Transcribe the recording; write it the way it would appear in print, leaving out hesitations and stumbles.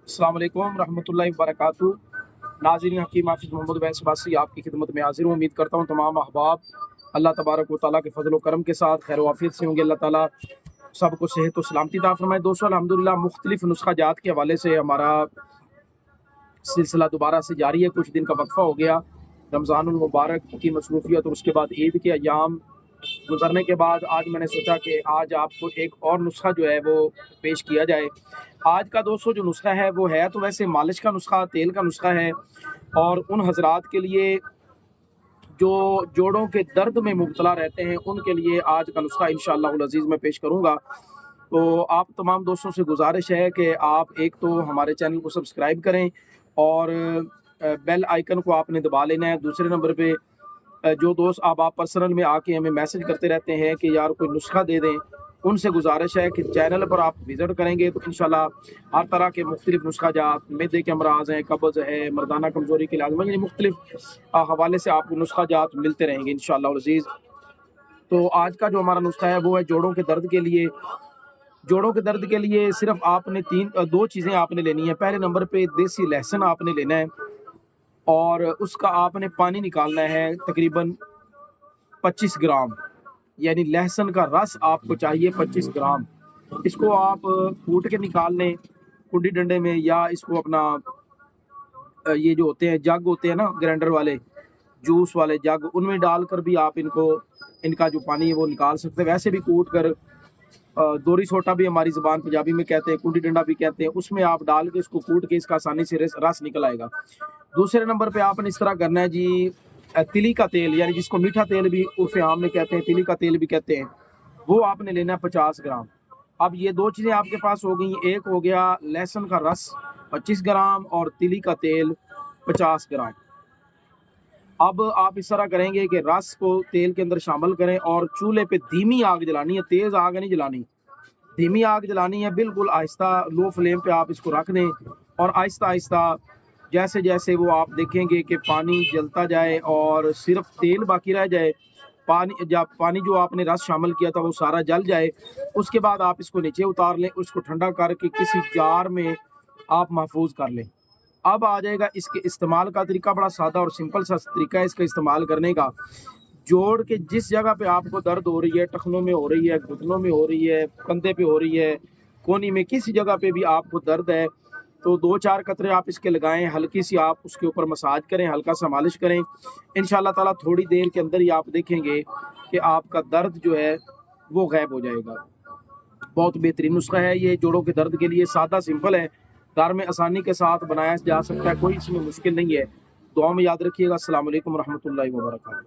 अस्सलाम वालेकुम रहमतुल्लाहि व बरकातुहू। नाज़रीन, हकीम हाफिज़ मोहम्मद उवैस अब्बासी आपकी खिदमत में हाज़िर हूँ। उम्मीद करता हूँ तमाम अहबाब अल्लाह तबारक व तआला के फज़ल व करम के साथ खैर वाफ़ियत से होंगे। अल्लाह ताला सबको सेहत व सलामती अता फ़रमाए। दोस्तों, अल्हम्दुलिल्लाह मुख्तलिफ़ नुस्ख़ा जात के हवाले से हमारा सिलसिला दोबारा से जारी है। कुछ दिन का वक्फ़ा हो गया रमज़ानुल मुबारक की मसरूफ़ियत और उसके बाद ईद के अय्याम गुजरने के बाद आज मैंने सोचा कि आज आपको एक और नुस्ख़ा जो है वो पेश किया जाए। आज का दोस्तों जो नुस्ख़ा है वो है तो वैसे मालिश का नुस्ख़ा, तेल का नुस्ख़ा है, और उन हज़रात के लिए जो जोड़ों के दर्द में मुब्तला रहते हैं उनके लिए आज का नुस्ख़ा इंशाअल्लाहुल अज़ीज़ मैं पेश करूँगा। तो आप तमाम दोस्तों से गुजारिश है कि आप एक तो हमारे चैनल को सब्सक्राइब करें और बेल आइकन को आपने दबा लेना है। दूसरे नंबर पे जो दोस्त आप पर्सनल में आके हमें मैसेज करते रहते हैं कि यार कोई नुस्ख़ा दे दें, उनसे गुजारिश है कि चैनल पर आप विज़िट करेंगे तो इंशाल्लाह हर तरह के मुख्तलिफ़ नुस्ख़ा जात, मैदे के अमराज़ हैं, कब्ज़ है, मर्दाना कमज़ोरी के इलाज में, यानी मुख्तलिफ़ हवाले से आपको नुस्ख़ा जात मिलते रहेंगे इंशाअल्लाह अज़ीज़। तो आज का जो हमारा नुस्ख़ा है वो है जोड़ों के दर्द के लिए। जोड़ों के दर्द के लिए सिर्फ आपने दो चीज़ें आपने लेनी है। पहले नंबर पे देसी लहसुन आपने लेना है और उसका आपने पानी निकालना है तकरीबन 25 ग्राम, यानी लहसुन का रस आपको चाहिए 25 ग्राम। इसको आप कूट के निकाल लें कुंडी डंडे में, या इसको अपना ये जो होते हैं जग होते हैं ना ग्राइंडर वाले, जूस वाले जग, उनमें डालकर भी आप इनका जो पानी है वो निकाल सकते हैं। वैसे भी कूट कर दोरी सोटा भी हमारी ज़बान पंजाबी में कहते हैं, कुंडी डंडा भी कहते हैं, उसमें आप डाल के इसको कूट के इसका आसानी से रस निकल आएगा। दूसरे नंबर पे आपने इस तरह करना है जी, तिली का तेल, यानी जिसको मीठा तेल भी उर्फ़ आम में कहते हैं, तिली का तेल भी कहते हैं, वो आपने लेना है 50 ग्राम। अब ये दो चीज़ें आपके पास हो गई, एक हो गया लहसुन का रस 25 ग्राम और तिली का तेल 50 ग्राम। अब आप इस तरह करेंगे कि रस को तेल के अंदर शामिल करें और चूल्हे पे धीमी आग जलानी है, तेज़ आग नहीं जलानी, धीमी आग जलानी है, बिल्कुल आहिस्ता लो फ्लेम पे आप इसको रख दें और आहिस्ता आहिस्ता जैसे जैसे वो आप देखेंगे कि पानी जलता जाए और सिर्फ तेल बाकी रह जाए, पानी जो आपने रस शामिल किया था वो सारा जल जाए, उसके बाद आप इसको नीचे उतार लें, उसको ठंडा करके किसी जार में आप महफूज कर लें। अब आ जाएगा इसके इस्तेमाल का तरीका। बड़ा सादा और सिंपल सा तरीका है इसका इस्तेमाल करने का। जोड़ के जिस जगह पे आपको दर्द हो रही है, टखनों में हो रही है, घुटनों में हो रही है, कंधे पे हो रही है, कोहनी में, किसी जगह पे भी आपको दर्द है, तो 2-4 कतरे आप इसके लगाएं, हल्की सी आप उसके ऊपर मसाज करें, हल्का सा मालिश करें। इंशाल्लाह ताला थोड़ी देर के अंदर ही आप देखेंगे कि आपका दर्द जो है वो गायब हो जाएगा। बहुत बेहतरीन नुस्खा है ये जोड़ों के दर्द के लिए, सादा सिंपल है, घर में आसानी के साथ बनाया जा सकता है, कोई इसमें मुश्किल नहीं है। दुआ में याद रखिएगा। अस्सलाम वालेकुम रहमतुल्लाहि व बरकातुहू।